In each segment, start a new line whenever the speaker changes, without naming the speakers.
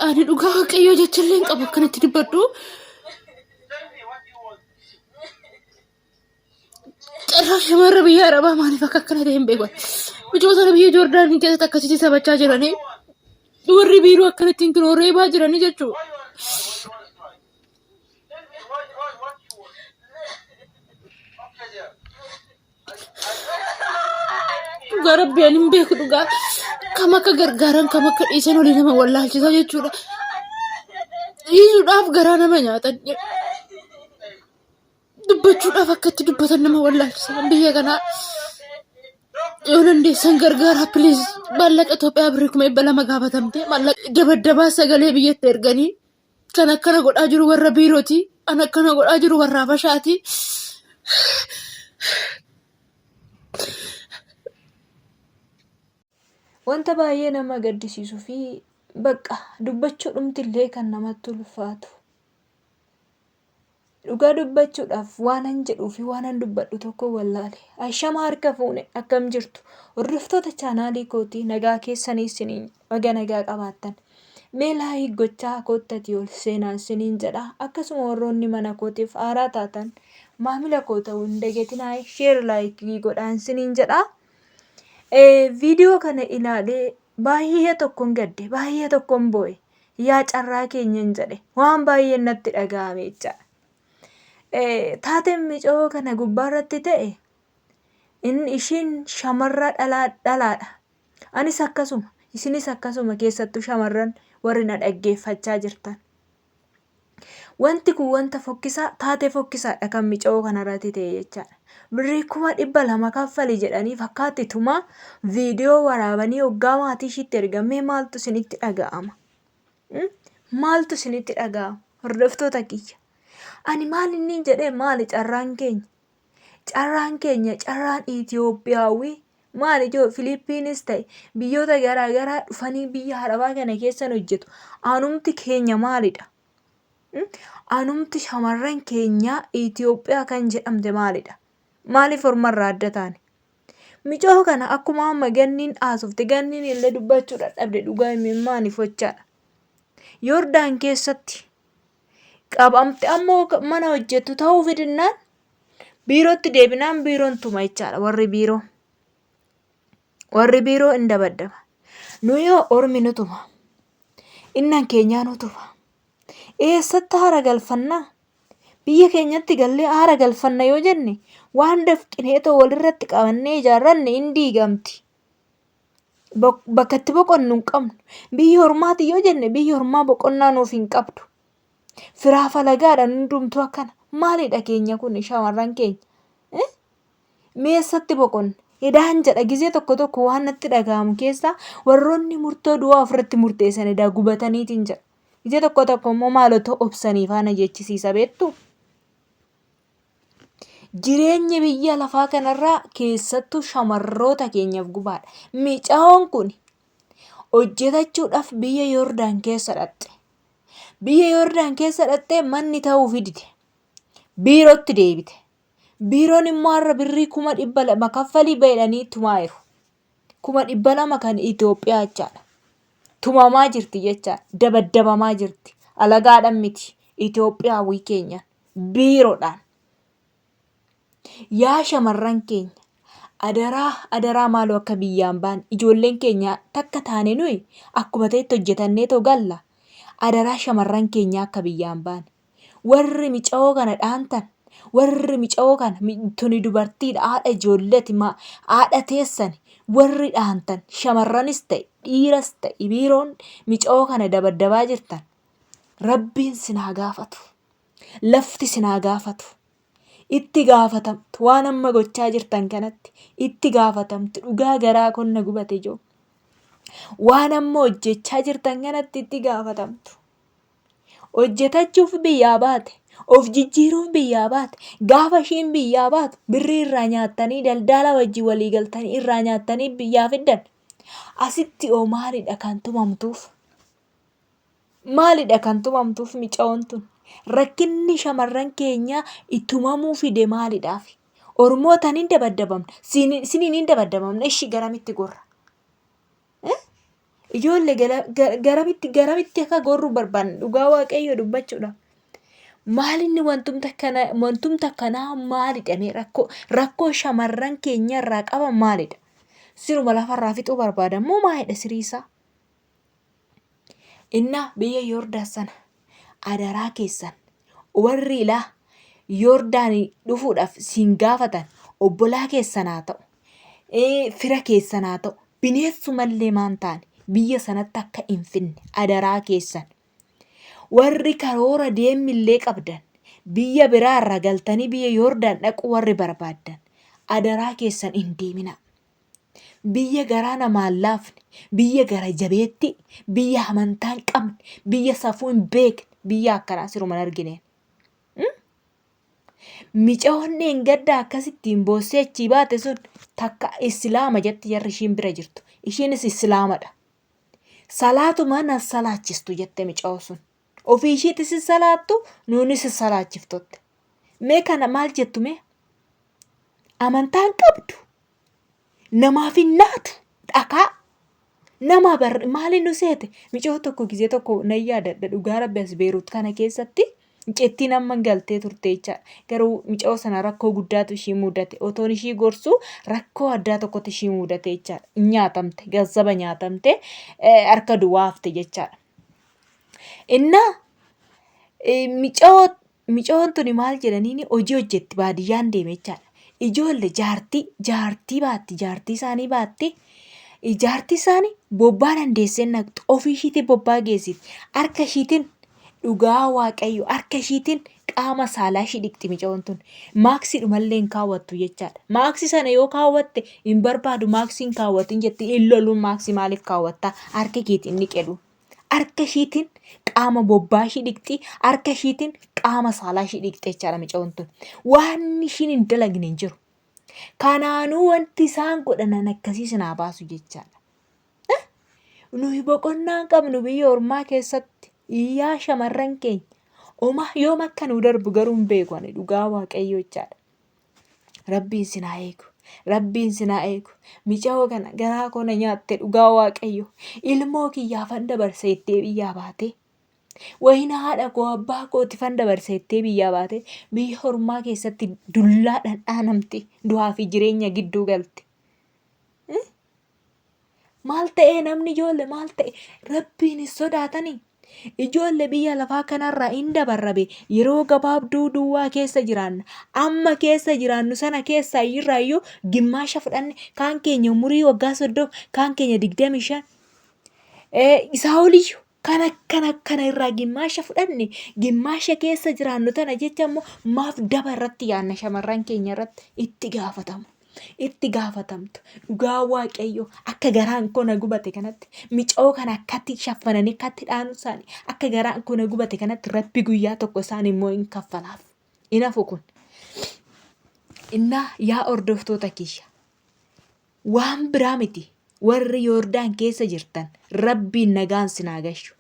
Ani dhugaa waaqayyoo jechallee hin qabu akkanatti dubbadhu. Carraa shamarra biyya Arabaa maaliif akka akkana ta'e hin beeku. Mijoota biyya Joordaanii keessatti akkasitti taphachaa jiranii warri biiroo akkanatti hin reebaa jiranii jechuudha. Dhugaa rabbi ani hin beeku dhugaa. Kam akka gargaaran kam akka dhiisan olii nama wallaalchisaa jechuudha. Dhiisuudhaaf garaa nama nyaatan. Dubbachuudhaaf akkatti dubbatan nama wallaalchisan biyya kanaa. Yoo dandeessan gargaaraa piliis maallaqa Itoophiyaa birrii 200 gaafatamte maallaqa dabaddabaa sagalee biyyatti erganii kan akkana godhaa jiru warra biirooti. Kan akkana godhaa jiru warra Habashaati.
Wanta baay'ee nama gaddisiisuu fi bakka dubbachuudhumtillee kan namatti ulfaatu. Dhugaa dubbachuudhaaf waanan jedhuu fi waanan dubbadhu tokko wallaale. Ashama harka fuune akkam jirtu. Hordoftoota chaanaalii kootii nagaa keessanii siniin baga nagaa qabaattan. Meelaa higgochaa koottati ol seenaan siniin jedha. Akkasuma warroonni mana kootiif haaraa taatan maamila koo ta'uu hin dagatinaa sheer laayikii godhaan siniin jedha. Viidiyoo kana ilaalee baay'ee tokkoon gadde baay'ee tokkoon boo'e yaa carraa keenyan jedhe waan baay'ee natti dhaga'ame jechaadha. Taateen micoo kana gubbaarratti ta'e ishiin shamarra dhalaadha. Anis akkasuma isinis akkasuma keessattuu shamarran warri na dhaggeeffachaa jirtan. Wanti kun wanta fokkisaa taatee fokkisaadha kan micoo kanarratti ta'e jechaadha. Birrii 200 kaffali jedhanii fakkaatituma viidiyoo waraabanii hoggaa maatii ishiitti ergamee maaltu isinitti dhaga'ama? Maaltu isinitti dhaga'ama? Hordoftoota kiyya. Ani maal inni jedhee maali carraan keenya? Carraan keenya carraan Itoophiyaawii maali joo Filiippiinis ta'e biyyoota garaagaraa dhufanii biyya Arabaa kana keessan hojjetu. Anumti keenya maalidha? Anumti shamarran keenya Itoophiyaa kan jedhamte maalidha? Maaliif ormarraa adda taane? Micoo kana akkuma amma ganniin haasofte ganniin illee dubbachuu dadhabde dhugaa himimmaaniif hochaadha. Yoordaan keessatti qabamte ammoo mana hojjettu ta'uu fidinaan biirootti deebinaan biiroon tuma jechaadha warri biiroo. Warri biiroo hin dabaddaba. Nu yoo ormi nu tuma. Innan keenyaa nu tuma. Eessatti haara galfannaa? Biyya keenyatti gallee haara galfanna yoo jenne waan dafqineetoo walirratti qabannee ijaarranne hin diigamti. Bakka itti boqonnu hin qabnu. Biyya ormaati yoo jenne biyya ormaa boqonnaa nuuf hin qabdu. Firaa falagaadhaan hundumtuu akkana. Maalidha keenya kun shamarran keenya? Meessatti boqonne? Edaan jedha gizee tokko waan natti dhaga'amu keessaa warroonni murtoo du'aa ofirratti murteessan edaa gubataniitiin jedha. Gizee tokko immoo maalotoo obsanii faana jechisiisa beektu. Jireenyi biyya lafaa kanarraa keessattuu shamarroota keenyaaf gubaadha. Micaa'oon kun hojjetachuudhaaf biyya Yoordaan keessa dhaqxe. Biyya Yoordaan keessa dhaqxee manni ta'uu fidite. Biirootti deebite. Biiroon immoo har'a birrii 200 kaffalii baydhanii tumaa jiru. 200 kan Itoophiyaa jechaadha. Tumamaa jirti jechaadha. Dabaddabamaa jirti. Alagaadhaan miti. Itoophiyaawii keenya biiroodhaan. Yaa shamarran keenya adaraa maaloo akka biyyaan baan ijoolleen keenya takka taane nuyi akkuma ta'etti hojjetannee too galla. Adaraa shamarran keenya akka biyyaan baan. Warri mica'oo kana dhaantan warri mica'oo kana tuni dubartiidha haadha ijoolleeti haadha teessan warri dhaantan shamarranis ta'e dhiiras ta'e biiroon mica'oo kana dabaddabaa jirtan. Rabbiin sinaa gaafatu. Lafti sinaa gaafatu. Itti gaafatamtu waan amma gochaa jirtan kanatti itti gaafatamtu dhugaa garaa konna gubate joo. Waan amma hojjechaa jirtan kanatti itti gaafatamtu. Hojjetachuuf biyyaa baate, of jijjiiruuf biyyaa baate, gaafa ishiin biyyaa baatu birrii irraa nyaattanii daldala wajjin walii galtanii irraa nyaattanii biyyaa fiddan. Asitti oo maalidha kan tumamtuuf? Maalidha kan tumamtuuf mica'oon tun? Rakkinni shamarran keenya ittumamuu fide maalidhaaf? Ormootaan hin dabaddabamna. Siniin hin dabaddabamna. Ishii garamitti gorra? Ijoollee garamitti akka gorruu barbaanne dhugaa waaqayyo dubbachuudha. Maalinni wantumta kanaa maalidha? Rakkoo shamarran keenya irraa qaban maalidha? Siruma lafarraa fixuu barbaadan moo maalidha siriisaa? Innaa biyya Yoordaan sana adaraa keessan warri ilaa Yoordaanii dhufuudhaaf siin gaafatan obbolaa keessan haa ta'u, fira keessan haa ta'u, bineessumallee maan taane biyya sanatti akka hin finne adaraa keessan. Warri karoora deemillee qabdan biyya biraarra galtanii biyya Yoordaan dhaquu warri barbaaddan adaraa keessan hin deemina. Biyya garaa namaan laafne, biyya gara jabeetti, biyya amantaa hin qabne, biyya safuu hin beekne, biyya akkanaa siruman argine. Micoonni hin gadda akkasittiin boossee achii baate sun takka islaama jetti jarri ishiin bira jirtu. Ishiinis islaamadha. Salaatuma na salaachistu jette micoo sun. Ofii ishiitis salaattu nuunis salaachiftotte. Mee kana maal jettu mee? Amantaan qabdu. Namaaf hin naatu dhakaa. Nama maaliin nu seete? Micoo tokko gisee tokko nan yaadadha dhugaa rabbi as Beeruut kana keessatti. Cettiin amma galtee turte jechaadha. Garuu micoo sana rakkoo guddaatu ishii mudate. Otoon ishii gorsuu rakkoo addaa tokkotti ishii mudate jechaadha. Nyaatamte, gazzaba nyaatamte, harka duwwaa hafte jechaadha. Innaa micoon tuni maal jedhaniini hojii hojjetti baadiyyaan deeme jechaadha. Ijoollee jaartii baatti, jaartii isaanii baatti. Jaartii isaanii bobbaa dandeessee naqxu. Ofii ishiitii bobbaa geessiti. Harka ishiitiin dhugaa waaqayyo harka ishiitiin qaama saalaa ishii dhiqxi micoon tun. Maaksii dhumallee hin kaawwattu jechaadha. Maaksii sana yoo kaawwatte hin barbaadu maaksii hin kaawwatin jetti hin loluun maaksii maaliif kaawwattaa? Harka keetiin ni qedu. Harka ishiitiin qaama bobbaa ishii dhiqxi. Harka ishiitiin qaama saalaa ishii dhiqxi jechaadha micoon tun. Waan ishiin hin dalagne hin jiru. Kanaanuu wanti isaan godhanan akkasii sinaa baasu jechaadha. Nuyi boqonnaa qabnu biyya ormaa keessatti. Iyyaa shamarran keenya yoom akka nu darbu garuu hin beeku ani dhugaa waaqayyo jechaadha. Rabbiin sinaa eegu. Rabbiin sinaa eegu. Micoo kana garaa koona nyaatte dhugaa waaqayyo. Ilmoo kiyyaafan dabarseettee biyyaa baate. Wayina haadha koo abbaa kooti fan dabarseettee biyyaa baate. Biyya ormaa keessatti dullaadhaan dhaanamte. Du'aa fi jireenya gidduu galte. Maal ta'ee namni ijoollee maal ta'e? Rabbiin hin sodaatanii? Ijoollee biyya lafaa kanarraa hin dabarrabe yeroo gabaabduu duwwaa keessa jiraanna. Amma keessa jiraannu sana keessaa irraayyuu gimmaasha fudhanne kaan keenya umurii waggaa 30 kaan keenya 25 isaa oliyyuu kana irraa gimmaasha fudhanne gimmaasha keessa jiraannu tana jecha immoo maaf dabarratti yaanna shamarran keenya irratti itti gaafatamu. Itti gaafatamtu dhugaa waaqayyo akka garaan koo na gubate kanatti micoo kana akkatti shaffananii akkatti dhaanu isaanii akka garaan koo na gubate kanatti rabbi guyyaa tokko isaan immoo hin kaffalaaf. Inafu kun innaa yaa hordoftoota kiyya waan biraa miti warri Yoordaan keessa jirtan rabbiin nagaan sinaa gashu.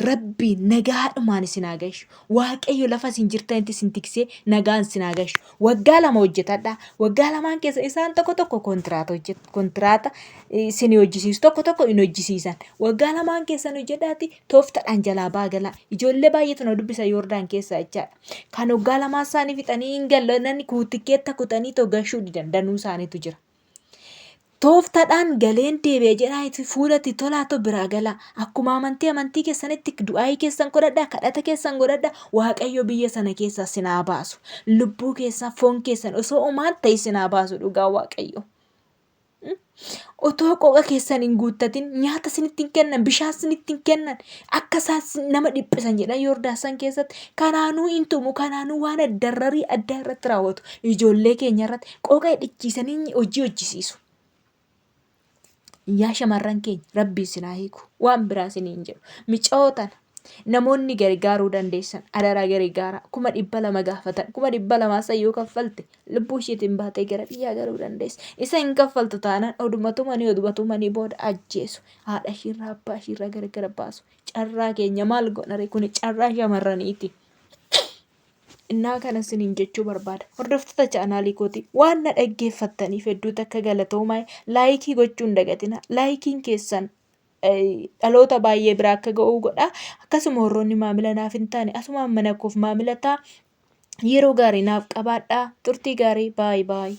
Rabbiin nagaadhumaan isin haa gashu. Waaqayyo lafa isin jirtanitti isin tiksee nagaan isin haa gashu. Waggaa 2 hojjetadhaa. Waggaa 2 keessa isaan tokko kontiraata isin hojjisiisu tokko hin hojjisiisan. Waggaa 2 keessan hojjedhaati tooftaadhaan jalaa baagalaa. Ijoollee baay'eetu na dubbisa Yoordaan keessa jechaadha. Kan waggaa 2 isaanii fixanii hin gallanani kuutikkeetta kutanii gashuu dandanuu isaaniitu jira. Tooftaadhaan galeen deebi'ee jedhaa fuulatti tolaatu biraa galaa. Akkuma amantii keessanitti du'aayii keessan godhadhaa, kadhata keessan godhadhaa. Waaqayyo biyya sana keessaa sinaa baasu. Lubbuu keessan, foon keessan osoo uumaan ta'e sinaa baasu dhugaa waaqayyo. Otoo qoqa keessan hin guuttatin nyaata sinitti hin kennan, bishaan sinitti hin kennan. Akka isaan nama dhiphisan jedhan Yoordaan keessatti. Kanaanuu hin tumu, kanaanuu waan darrarii addaa irratti raawwatu. Ijoollee keenya irratti qoqa dhichiisanii hojii hojjisiisu. Yaa shamarran keenya rabbii sinaa hiiku waan biraa isiniin jedhu micootan namoonni gargaaruu dandeessan adaraa gargaaraa 200 gaafatan 200 sayyoo kaffalte lubbuu isheetiin baatee gara biyyaa garuu dandeessa. Isa hin kaffaltu taanaan odumatumanii booda ajjeesu haadha ishiirraa abbaa ishiirraa gargar baasu. Carraa keenya maal godhare kun carraa shamarraniiti. Innaa kana isiniin jechuu barbaada. Hordoftoota chaanaalii kooti waan na dhaggeeffattaniif hedduu takka galatoomaa laayikii gochuun dagatina. Laayikiin keessan dhaloota baay'ee biraa akka ga'uu godha. Akkasuma warroonni maamila naaf hin taane asumaan mana koof maamila ta'a. Yeroo gaarii naaf qabaadhaa. Turtii gaarii. Baay'ee baay'ee.